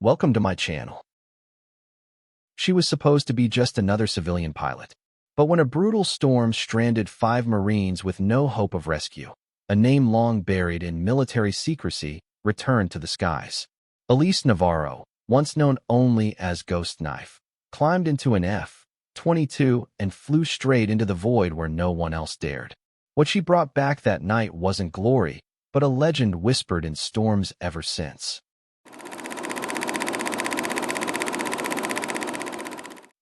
welcome to my channel. She was supposed to be just another civilian pilot. But when a brutal storm stranded 5 Marines with no hope of rescue, a name long buried in military secrecy returned to the skies. Elise Navarro, once known only as Ghostknife, climbed into an F-22 and flew straight into the void where no one else dared. What she brought back that night wasn't glory, but a legend whispered in storms ever since.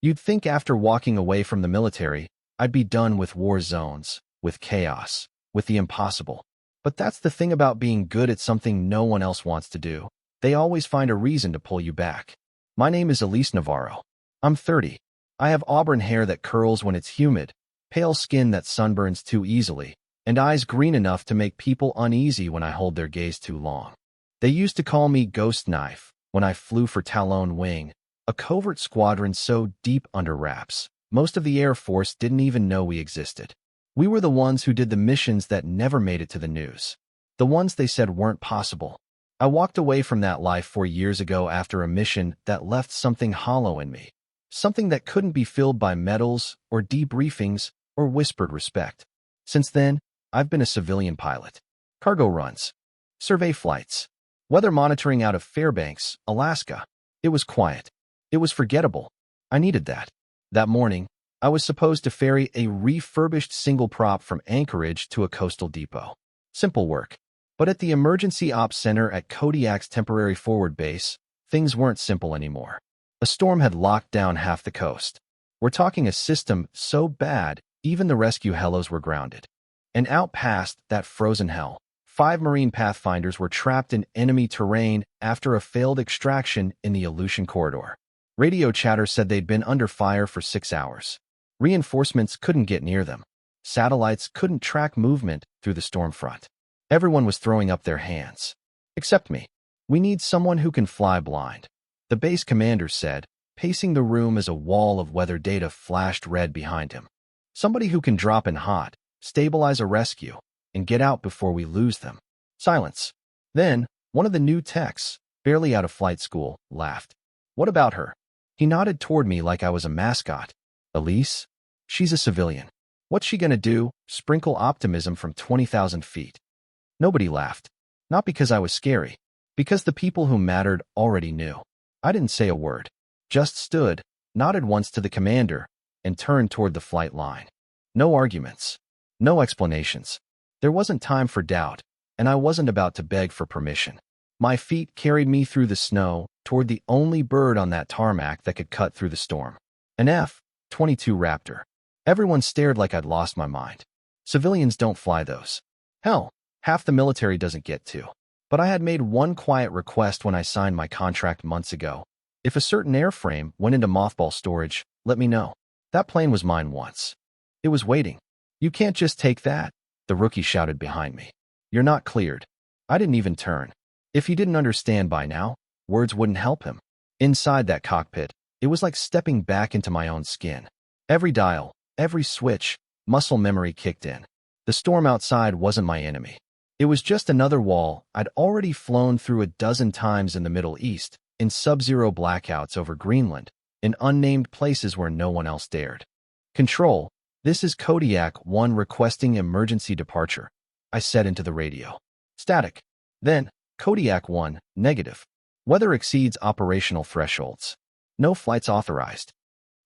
You'd think after walking away from the military, I'd be done with war zones, with chaos, with the impossible. But that's the thing about being good at something no one else wants to do. They always find a reason to pull you back. My name is Elise Navarro. I'm 30. I have auburn hair that curls when it's humid, pale skin that sunburns too easily, and eyes green enough to make people uneasy when I hold their gaze too long. They used to call me Ghostknife when I flew for Talon Wing, a covert squadron so deep under wraps, most of the Air Force didn't even know we existed. We were the ones who did the missions that never made it to the news. The ones they said weren't possible. I walked away from that life 4 years ago after a mission that left something hollow in me. Something that couldn't be filled by medals or debriefings or whispered respect. Since then, I've been a civilian pilot. Cargo runs. Survey flights. Weather monitoring out of Fairbanks, Alaska. It was quiet. It was forgettable. I needed that. That morning, I was supposed to ferry a refurbished single prop from Anchorage to a coastal depot. Simple work. But at the Emergency Ops Center at Kodiak's temporary forward base, things weren't simple anymore. A storm had locked down half the coast. We're talking a system so bad, even the rescue helos were grounded. And out past that frozen hell, 5 Marine Pathfinders were trapped in enemy terrain after a failed extraction in the Aleutian Corridor. Radio chatter said they'd been under fire for 6 hours. Reinforcements couldn't get near them. Satellites couldn't track movement through the storm front. Everyone was throwing up their hands. Except me. We need someone who can fly blind. The base commander said, pacing the room as a wall of weather data flashed red behind him. Somebody who can drop in hot, stabilize a rescue, and get out before we lose them. Silence. Then, one of the new techs, barely out of flight school, laughed. What about her? He nodded toward me like I was a mascot. Elise? She's a civilian. What's she gonna do? Sprinkle optimism from 20,000 feet. Nobody laughed. Not because I was scary. Because the people who mattered already knew. I didn't say a word. Just stood, nodded once to the commander, and turned toward the flight line. No arguments. No explanations. There wasn't time for doubt, and I wasn't about to beg for permission. My feet carried me through the snow toward the only bird on that tarmac that could cut through the storm. An F-22 Raptor. Everyone stared like I'd lost my mind. Civilians don't fly those. Hell, half the military doesn't get to. But I had made one quiet request when I signed my contract months ago. If a certain airframe went into mothball storage, let me know. That plane was mine once. It was waiting. You can't just take that, the rookie shouted behind me. You're not cleared. I didn't even turn. If he didn't understand by now, words wouldn't help him. Inside that cockpit, it was like stepping back into my own skin. Every dial, every switch, muscle memory kicked in. The storm outside wasn't my enemy. It was just another wall I'd already flown through a dozen times in the Middle East, in sub-zero blackouts over Greenland, in unnamed places where no one else dared. Control, this is Kodiak 1 requesting emergency departure, I said into the radio. Static. Then, Kodiak 1, negative. Weather exceeds operational thresholds. No flights authorized.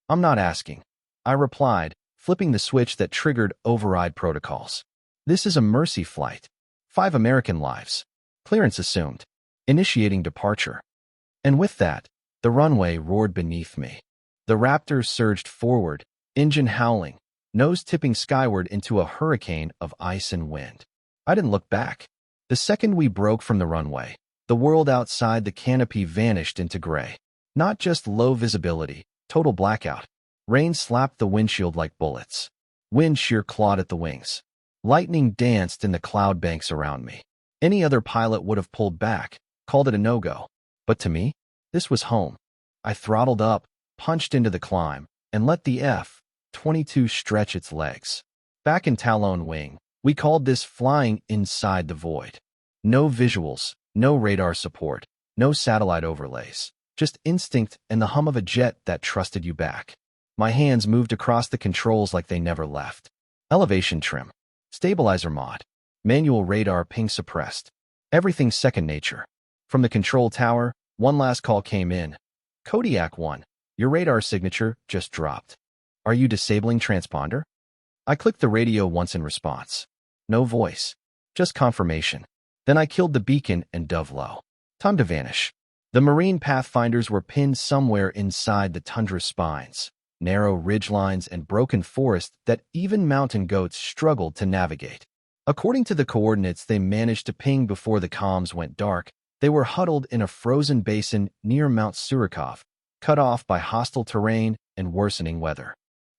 I'm not asking. I replied, flipping the switch that triggered override protocols. This is a mercy flight. 5 American lives. Clearance assumed. Initiating departure. And with that, the runway roared beneath me. The Raptor surged forward, engine howling, nose tipping skyward into a hurricane of ice and wind. I didn't look back. The second we broke from the runway, the world outside the canopy vanished into gray. Not just low visibility, total blackout. Rain slapped the windshield like bullets. Wind shear clawed at the wings. Lightning danced in the cloud banks around me. Any other pilot would have pulled back, called it a no-go. But to me, this was home. I throttled up, punched into the climb, and let the F-22 stretch its legs. Back in Talon Wing, we called this flying inside the void. No visuals, no radar support, no satellite overlays. Just instinct and the hum of a jet that trusted you back. My hands moved across the controls like they never left. Elevation trim. Stabilizer mod. Manual radar ping suppressed. Everything second nature. From the control tower, one last call came in. Kodiak 1, your radar signature just dropped. Are you disabling transponder? I clicked the radio once in response. No voice. Just confirmation. Then I killed the beacon and dove low. Time to vanish. The Marine Pathfinders were pinned somewhere inside the tundra spines, narrow ridgelines and broken forest that even mountain goats struggled to navigate. According to the coordinates they managed to ping before the comms went dark, they were huddled in a frozen basin near Mount Surikov, cut off by hostile terrain and worsening weather.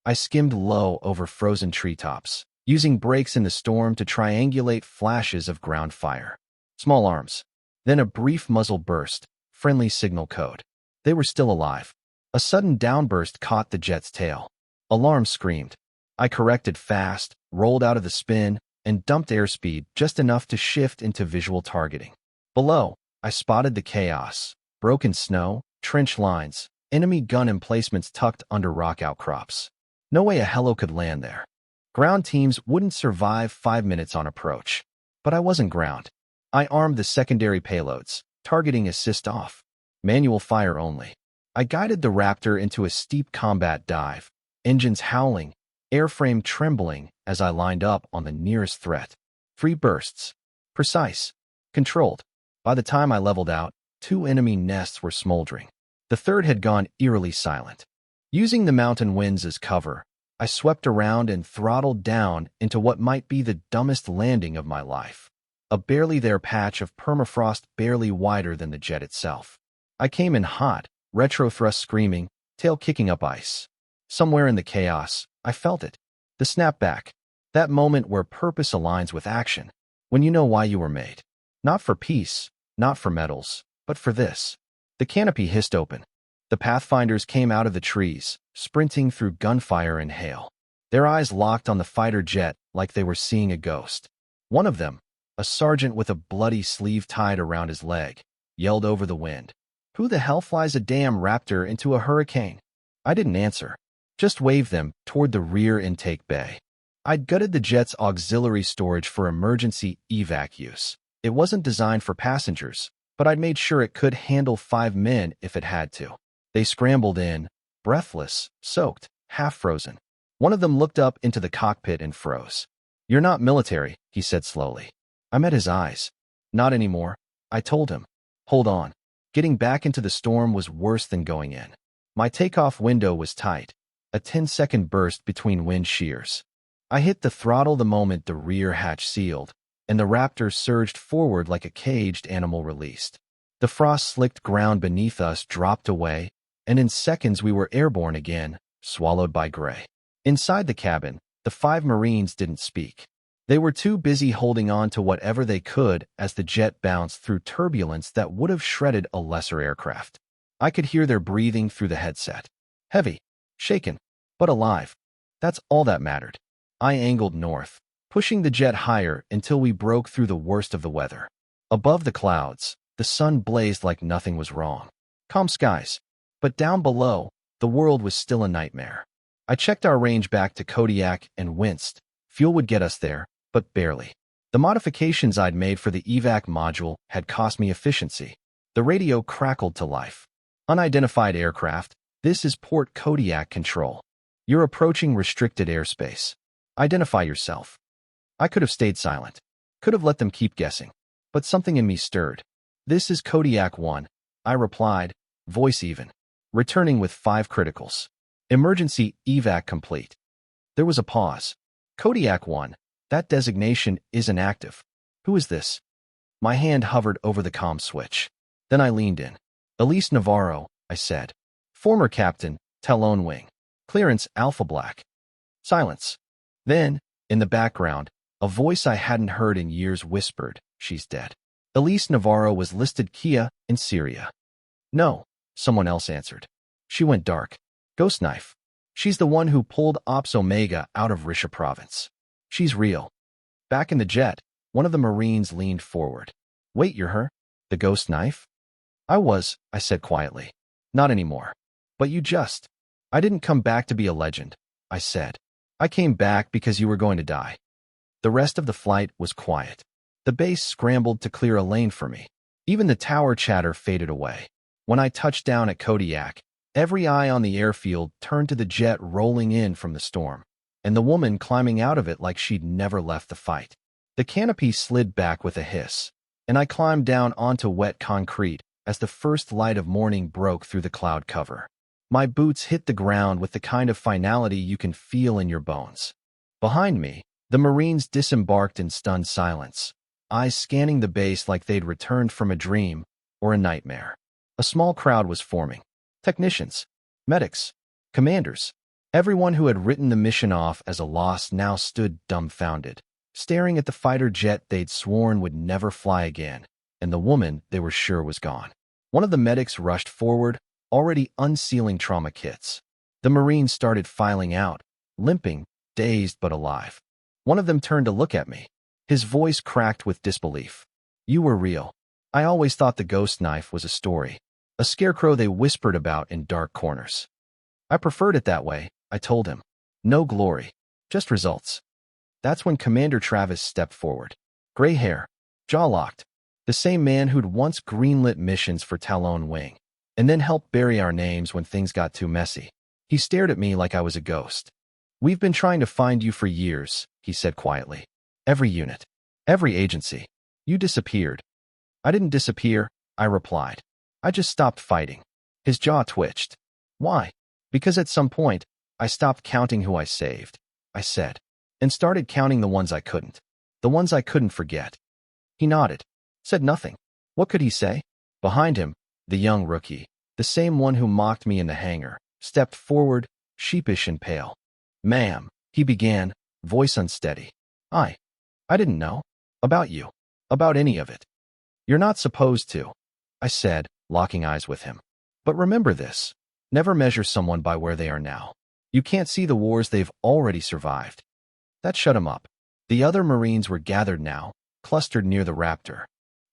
I skimmed low over frozen treetops, using brakes in the storm to triangulate flashes of ground fire. Small arms. Then a brief muzzle burst. Friendly signal code. They were still alive. A sudden downburst caught the jet's tail. Alarm screamed. I corrected fast, rolled out of the spin, and dumped airspeed just enough to shift into visual targeting. Below, I spotted the chaos. Broken snow, trench lines, enemy gun emplacements tucked under rock outcrops. No way a helo could land there. Ground teams wouldn't survive 5 minutes on approach. But I wasn't ground. I armed the secondary payloads. Targeting assist off. Manual fire only. I guided the Raptor into a steep combat dive, engines howling, airframe trembling as I lined up on the nearest threat. 3 bursts. Precise. Controlled. By the time I leveled out, 2 enemy nests were smoldering. The third had gone eerily silent. Using the mountain winds as cover, I swept around and throttled down into what might be the dumbest landing of my life. A barely there patch of permafrost barely wider than the jet itself. I came in hot, retro thrust screaming, tail kicking up ice. Somewhere in the chaos, I felt it. The snapback. That moment where purpose aligns with action. When you know why you were made. Not for peace, not for medals, but for this. The canopy hissed open. The Pathfinders came out of the trees, sprinting through gunfire and hail. Their eyes locked on the fighter jet like they were seeing a ghost. One of them, a sergeant with a bloody sleeve tied around his leg, yelled over the wind. Who the hell flies a damn Raptor into a hurricane? I didn't answer. Just waved them toward the rear intake bay. I'd gutted the jet's auxiliary storage for emergency evac use. It wasn't designed for passengers, but I'd made sure it could handle 5 men if it had to. They scrambled in, breathless, soaked, half-frozen. One of them looked up into the cockpit and froze. You're not military, he said slowly. I met his eyes. Not anymore, I told him. Hold on. Getting back into the storm was worse than going in. My takeoff window was tight, a 10-second burst between wind shears. I hit the throttle the moment the rear hatch sealed, and the Raptor surged forward like a caged animal released. The frost-slicked ground beneath us dropped away, and in seconds we were airborne again, swallowed by gray. Inside the cabin, the 5 Marines didn't speak. They were too busy holding on to whatever they could as the jet bounced through turbulence that would have shredded a lesser aircraft. I could hear their breathing through the headset. Heavy, shaken, but alive. That's all that mattered. I angled north, pushing the jet higher until we broke through the worst of the weather. Above the clouds, the sun blazed like nothing was wrong. Calm skies. But down below, the world was still a nightmare. I checked our range back to Kodiak and winced. Fuel would get us there, but barely. The modifications I'd made for the evac module had cost me efficiency. The radio crackled to life. Unidentified aircraft, this is Port Kodiak Control. You're approaching restricted airspace. Identify yourself. I could have stayed silent. Could have let them keep guessing. But something in me stirred. This is Kodiak 1, I replied, voice even. Returning with 5 criticals. Emergency evac complete. There was a pause. Kodiak 1. That designation isn't active. Who is this? My hand hovered over the comm switch. Then I leaned in. Elise Navarro, I said. Former captain, Talon Wing. Clearance Alpha Black. Silence. Then, in the background, a voice I hadn't heard in years whispered, she's dead. Elise Navarro was listed Kia in Syria. No, someone else answered. She went dark. Ghostknife. She's the one who pulled Ops Omega out of Risha province. She's real. Back in the jet, one of the Marines leaned forward. Wait, you're her? The Ghostknife? I said quietly. Not anymore. But you just. I didn't come back to be a legend, I said. I came back because you were going to die. The rest of the flight was quiet. The base scrambled to clear a lane for me. Even the tower chatter faded away. When I touched down at Kodiak, every eye on the airfield turned to the jet rolling in from the storm, and the woman climbing out of it like she'd never left the fight. The canopy slid back with a hiss, and I climbed down onto wet concrete as the first light of morning broke through the cloud cover. My boots hit the ground with the kind of finality you can feel in your bones. Behind me, the Marines disembarked in stunned silence, eyes scanning the base like they'd returned from a dream or a nightmare. A small crowd was forming. Technicians, medics, commanders. Everyone who had written the mission off as a loss now stood dumbfounded, staring at the fighter jet they'd sworn would never fly again, and the woman they were sure was gone. One of the medics rushed forward, already unsealing trauma kits. The Marines started filing out, limping, dazed but alive. One of them turned to look at me. His voice cracked with disbelief. You were real. I always thought the Ghostknife was a story, a scarecrow they whispered about in dark corners. I preferred it that way, I told him. No glory, just results. That's when Commander Travis stepped forward. Gray hair, jaw locked, the same man who'd once greenlit missions for Talon Wing, and then helped bury our names when things got too messy. He stared at me like I was a ghost. We've been trying to find you for years, he said quietly. Every unit, every agency. You disappeared. I didn't disappear, I replied. I just stopped fighting. His jaw twitched. Why? Because at some point, I stopped counting who I saved, I said, and started counting the ones I couldn't. The ones I couldn't forget. He nodded, said nothing. What could he say? Behind him, the young rookie, the same one who mocked me in the hangar, stepped forward, sheepish and pale. Ma'am, he began, voice unsteady. I didn't know. About you. About any of it. You're not supposed to, I said, locking eyes with him. But remember this. Never measure someone by where they are now. You can't see the wars they've already survived. That shut him up. The other Marines were gathered now, clustered near the Raptor.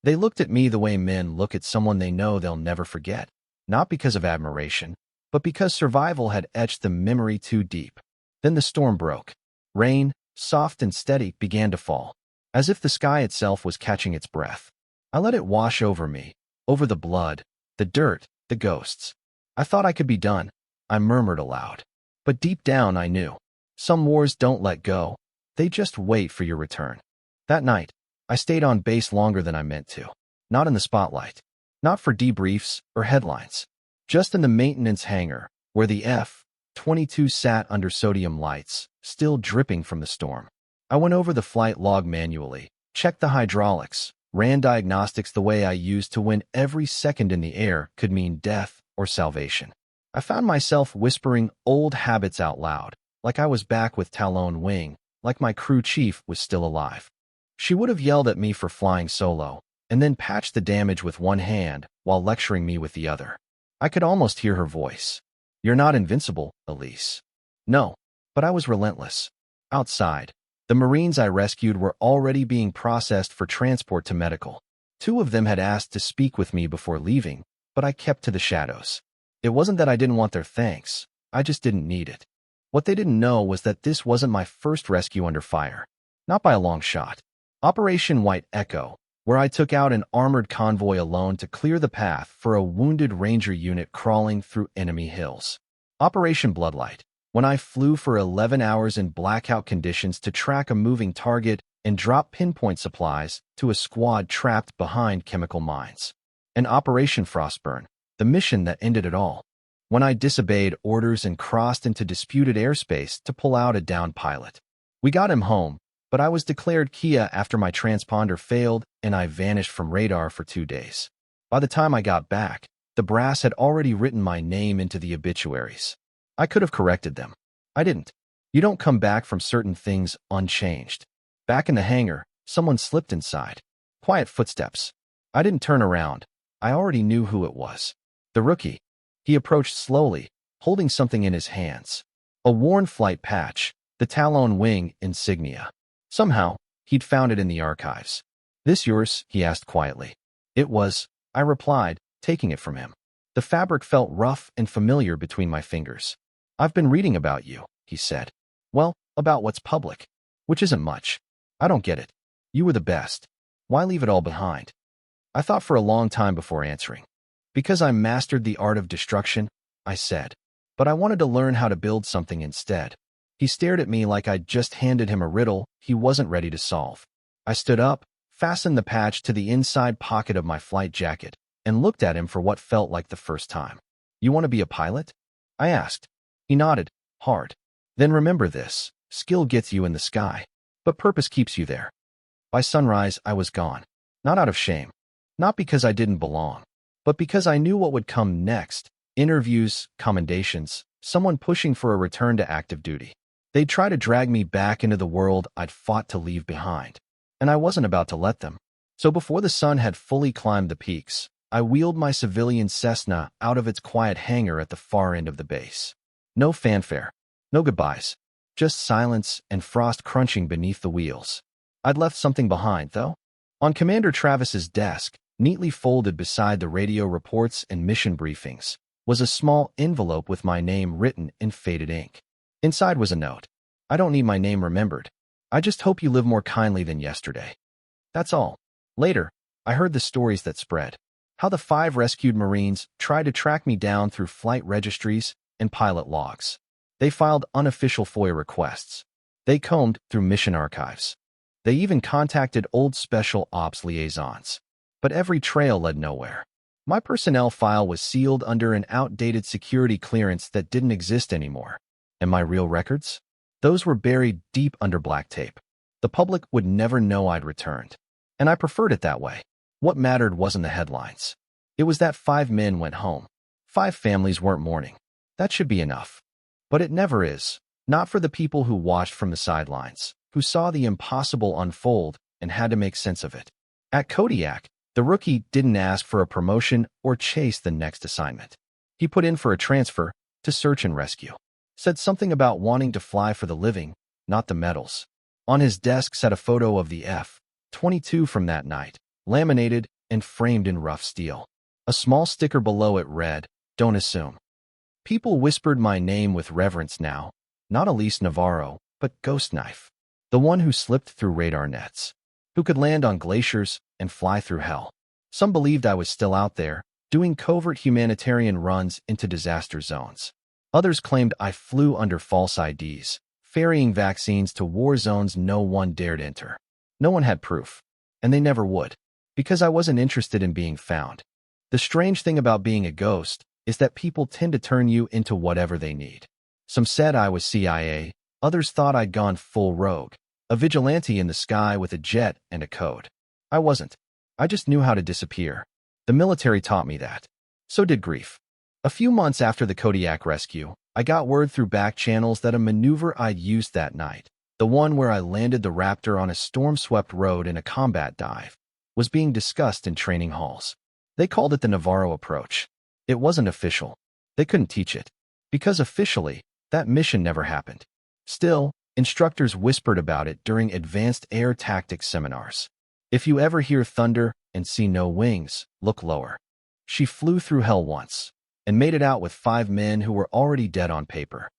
They looked at me the way men look at someone they know they'll never forget, not because of admiration, but because survival had etched the memory too deep. Then the storm broke. Rain, soft and steady, began to fall, as if the sky itself was catching its breath. I let it wash over me, over the blood, the dirt, the ghosts. I thought I could be done, I murmured aloud. But deep down I knew. Some wars don't let go. They just wait for your return. That night, I stayed on base longer than I meant to. Not in the spotlight. Not for debriefs or headlines. Just in the maintenance hangar, where the F-22 sat under sodium lights, still dripping from the storm. I went over the flight log manually, checked the hydraulics, ran diagnostics the way I used to when every second in the air could mean death or salvation. I found myself whispering old habits out loud, like I was back with Talon Wing, like my crew chief was still alive. She would have yelled at me for flying solo, and then patched the damage with one hand while lecturing me with the other. I could almost hear her voice. You're not invincible, Elise. No, but I was relentless. Outside, the Marines I rescued were already being processed for transport to medical. 2 of them had asked to speak with me before leaving, but I kept to the shadows. It wasn't that I didn't want their thanks, I just didn't need it. What they didn't know was that this wasn't my first rescue under fire. Not by a long shot. Operation White Echo, where I took out an armored convoy alone to clear the path for a wounded Ranger unit crawling through enemy hills. Operation Bloodlight, when I flew for 11 hours in blackout conditions to track a moving target and drop pinpoint supplies to a squad trapped behind chemical mines. And Operation Frostburn, the mission that ended it all, when I disobeyed orders and crossed into disputed airspace to pull out a downed pilot. We got him home, but I was declared Kia after my transponder failed and I vanished from radar for 2 days. By the time I got back, the brass had already written my name into the obituaries. I could have corrected them. I didn't. You don't come back from certain things unchanged. Back in the hangar, someone slipped inside. Quiet footsteps. I didn't turn around. I already knew who it was. The rookie. He approached slowly, holding something in his hands. A worn flight patch, the Talon Wing insignia. Somehow, he'd found it in the archives. This yours? He asked quietly. It was, I replied, taking it from him. The fabric felt rough and familiar between my fingers. "I've been reading about you," he said. "Well, about what's public, which isn't much. I don't get it. You were the best. Why leave it all behind?" I thought for a long time before answering. "Because I mastered the art of destruction," I said. "But I wanted to learn how to build something instead." He stared at me like I'd just handed him a riddle he wasn't ready to solve. I stood up, fastened the patch to the inside pocket of my flight jacket, and looked at him for what felt like the first time. "You want to be a pilot?" I asked. He nodded, hard. "Then remember this. Skill gets you in the sky, but purpose keeps you there." By sunrise, I was gone. Not out of shame. Not because I didn't belong, but because I knew what would come next. Interviews, commendations, someone pushing for a return to active duty. They'd try to drag me back into the world I'd fought to leave behind, and I wasn't about to let them. So before the sun had fully climbed the peaks, I wheeled my civilian Cessna out of its quiet hangar at the far end of the base. No fanfare, no goodbyes, just silence and frost crunching beneath the wheels. I'd left something behind, though. On Commander Travis's desk, neatly folded beside the radio reports and mission briefings, was a small envelope with my name written in faded ink. Inside was a note. "I don't need my name remembered. I just hope you live more kindly than yesterday." That's all. Later, I heard the stories that spread. How the 5 rescued Marines tried to track me down through flight registries and pilot logs. They filed unofficial FOIA requests. They combed through mission archives. They even contacted old special ops liaisons. But every trail led nowhere. My personnel file was sealed under an outdated security clearance that didn't exist anymore. And my real records? Those were buried deep under black tape. The public would never know I'd returned. And I preferred it that way. What mattered wasn't the headlines. It was that 5 men went home. 5 families weren't mourning. That should be enough. But it never is. Not for the people who watched from the sidelines, who saw the impossible unfold and had to make sense of it. At Kodiak, the rookie didn't ask for a promotion or chase the next assignment. He put in for a transfer to search and rescue. Said something about wanting to fly for the living, not the medals. On his desk sat a photo of the F-22 from that night, laminated and framed in rough steel. A small sticker below it read, "Don't assume." People whispered my name with reverence now, not Elise Navarro, but Ghostknife, the one who slipped through radar nets, who could land on glaciers and fly through hell. Some believed I was still out there, doing covert humanitarian runs into disaster zones. Others claimed I flew under false IDs, ferrying vaccines to war zones no one dared enter. No one had proof, and they never would, because I wasn't interested in being found. The strange thing about being a ghost is that people tend to turn you into whatever they need. Some said I was CIA, others thought I'd gone full rogue, a vigilante in the sky with a jet and a code. I wasn't. I just knew how to disappear. The military taught me that. So did grief. A few months after the Kodiak rescue, I got word through back channels that a maneuver I'd used that night, the one where I landed the Raptor on a storm-swept road in a combat dive, was being discussed in training halls. They called it the Navarro approach. It wasn't official. They couldn't teach it, because officially, that mission never happened. Still, instructors whispered about it during advanced air tactics seminars. If you ever hear thunder and see no wings, look lower. She flew through hell once, and made it out with 5 men who were already dead on paper.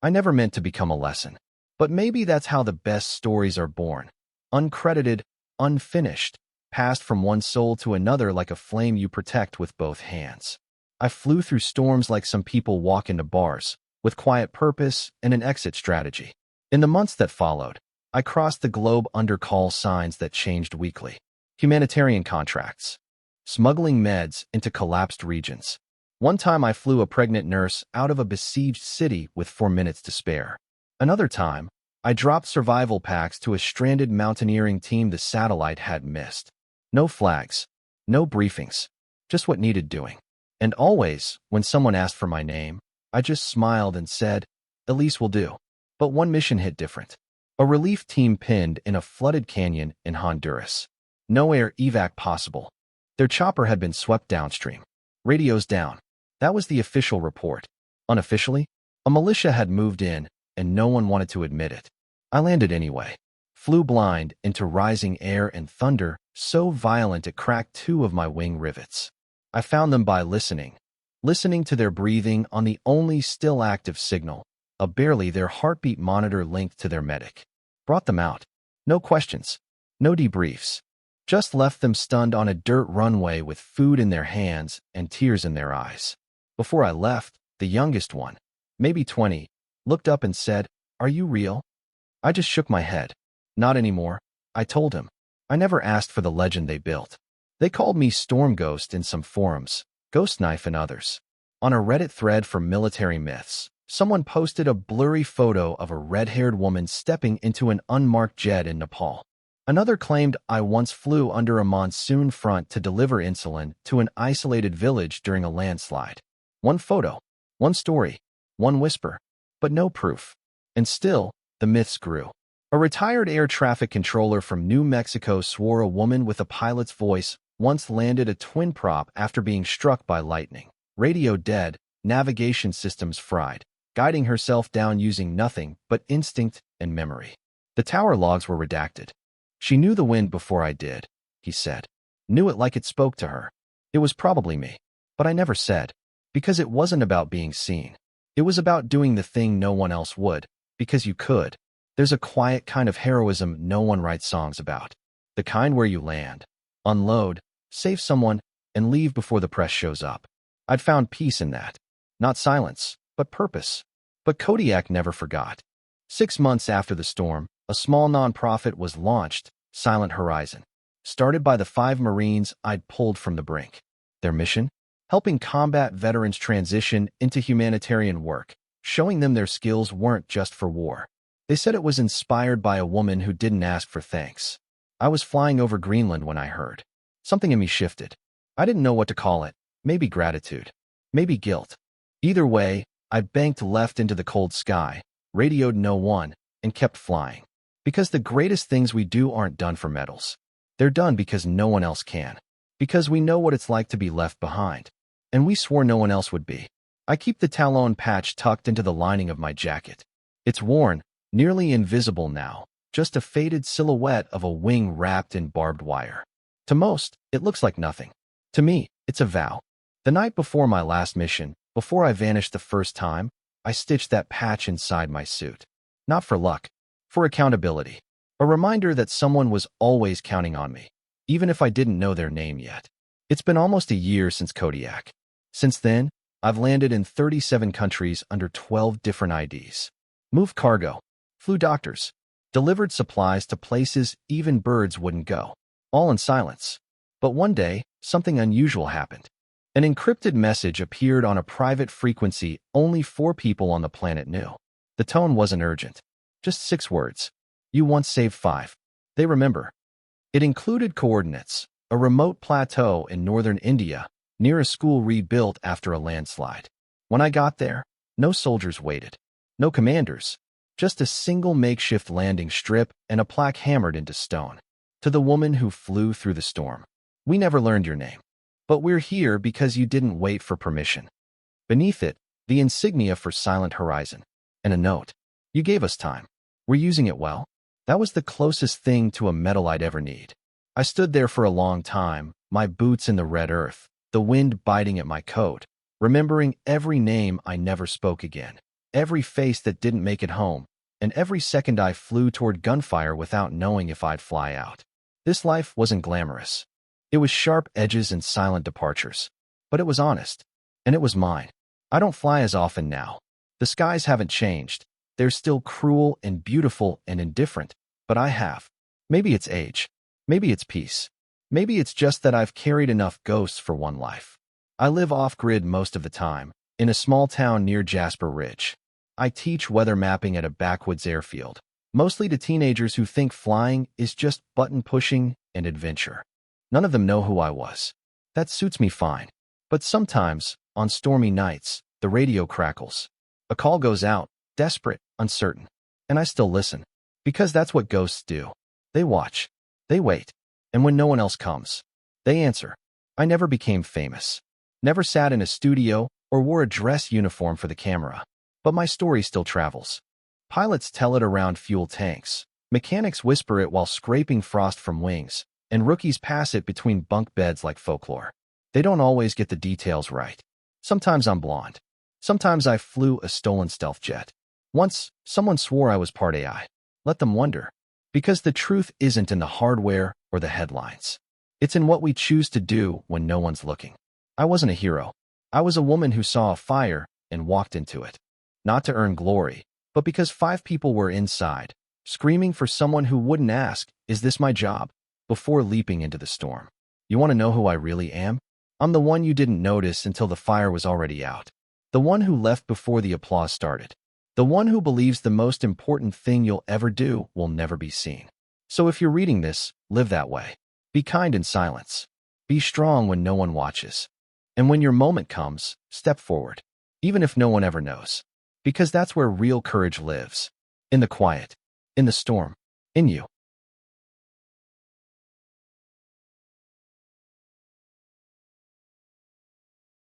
I never meant to become a lesson, but maybe that's how the best stories are born. Uncredited, unfinished, passed from one soul to another like a flame you protect with both hands. I flew through storms like some people walk into bars, with quiet purpose and an exit strategy. In the months that followed, I crossed the globe under call signs that changed weekly. Humanitarian contracts. Smuggling meds into collapsed regions. One time I flew a pregnant nurse out of a besieged city with 4 minutes to spare. Another time, I dropped survival packs to a stranded mountaineering team the satellite had missed. No flags, no briefings, just what needed doing. And always, when someone asked for my name, I just smiled and said, "Elise will do." But one mission hit different. A relief team pinned in a flooded canyon in Honduras. No air evac possible. Their chopper had been swept downstream. Radios down. That was the official report. Unofficially, a militia had moved in, and no one wanted to admit it. I landed anyway. Flew blind into rising air and thunder so violent it cracked 2 of my wing rivets. I found them by listening. listening to their breathing on the only still active signal, a barely their heartbeat monitor linked to their medic. Brought them out. No questions. No debriefs. Just left them stunned on a dirt runway with food in their hands and tears in their eyes. Before I left, the youngest one, maybe 20, looked up and said, "Are you real?" I just shook my head. "Not anymore," I told him. I never asked for the legend they built. They called me Storm Ghost in some forums, Ghostknife in others. On a Reddit thread for military myths, someone posted a blurry photo of a red-haired woman stepping into an unmarked jet in Nepal. Another claimed I once flew under a monsoon front to deliver insulin to an isolated village during a landslide. One photo, one story, one whisper, but no proof. And still, the myths grew. A retired air traffic controller from New Mexico swore a woman with a pilot's voice once landed a twin prop after being struck by lightning. Radio dead, navigation systems fried, guiding herself down using nothing but instinct and memory. The tower logs were redacted. "She knew the wind before I did," he said. "Knew it like it spoke to her. It was probably me. But I never said. Because it wasn't about being seen. It was about doing the thing no one else would, because you could. There's a quiet kind of heroism no one writes songs about. The kind where you land, unload, save someone, and leave before the press shows up. I'd found peace in that. Not silence, but purpose. But Kodiak never forgot. 6 months after the storm, a small nonprofit was launched, Silent Horizon, started by the 5 Marines I'd pulled from the brink. Their mission? Helping combat veterans transition into humanitarian work, showing them their skills weren't just for war. They said it was inspired by a woman who didn't ask for thanks. I was flying over Greenland when I heard. Something in me shifted. I didn't know what to call it. Maybe gratitude. Maybe guilt. Either way, I banked left into the cold sky, radioed no one, and kept flying. Because the greatest things we do aren't done for medals. They're done because no one else can. Because we know what it's like to be left behind. And we swore no one else would be. I keep the talon patch tucked into the lining of my jacket. It's worn, nearly invisible now, just a faded silhouette of a wing wrapped in barbed wire. To most, it looks like nothing. To me, it's a vow. The night before my last mission, before I vanished the first time, I stitched that patch inside my suit. Not for luck. For accountability. A reminder that someone was always counting on me, even if I didn't know their name yet. It's been almost a year since Kodiak. Since then, I've landed in 37 countries under 12 different IDs. Moved cargo. Flew doctors. Delivered supplies to places even birds wouldn't go. All in silence. But one day, something unusual happened. An encrypted message appeared on a private frequency only 4 people on the planet knew. The tone wasn't urgent. Just 6 words. "You once saved 5. They remember." It included coordinates, a remote plateau in northern India, near a school rebuilt after a landslide. When I got there, no soldiers waited. No commanders. Just a single makeshift landing strip and a plaque hammered into stone. To the woman who flew through the storm. "We never learned your name. But we're here because you didn't wait for permission." Beneath it, the insignia for Silent Horizon. And a note. "You gave us time. We're using it well." That was the closest thing to a medal I'd ever need. I stood there for a long time, my boots in the red earth, the wind biting at my coat, remembering every name I never spoke again, every face that didn't make it home, and every second I flew toward gunfire without knowing if I'd fly out. This life wasn't glamorous. It was sharp edges and silent departures. But it was honest. And it was mine. I don't fly as often now. The skies haven't changed. They're still cruel and beautiful and indifferent, but I have. Maybe it's age. Maybe it's peace. Maybe it's just that I've carried enough ghosts for one life. I live off-grid most of the time, in a small town near Jasper Ridge. I teach weather mapping at a backwoods airfield, mostly to teenagers who think flying is just button-pushing and adventure. None of them know who I was. That suits me fine. But sometimes, on stormy nights, the radio crackles. A call goes out, desperate, uncertain. And I still listen. Because that's what ghosts do. They watch. They wait. And when no one else comes, they answer. I never became famous. Never sat in a studio or wore a dress uniform for the camera. But my story still travels. Pilots tell it around fuel tanks. Mechanics whisper it while scraping frost from wings. And rookies pass it between bunk beds like folklore. They don't always get the details right. Sometimes I'm blonde. Sometimes I flew a stolen stealth jet. Once, someone swore I was part AI. Let them wonder. Because the truth isn't in the hardware or the headlines. It's in what we choose to do when no one's looking. I wasn't a hero. I was a woman who saw a fire and walked into it. Not to earn glory, but because 5 people were inside, screaming for someone who wouldn't ask, "Is this my job?" before leaping into the storm. You want to know who I really am? I'm the one you didn't notice until the fire was already out. The one who left before the applause started. The one who believes the most important thing you'll ever do will never be seen. So if you're reading this, live that way. Be kind in silence. Be strong when no one watches. And when your moment comes, step forward, even if no one ever knows. Because that's where real courage lives. In the quiet, in the storm, in you.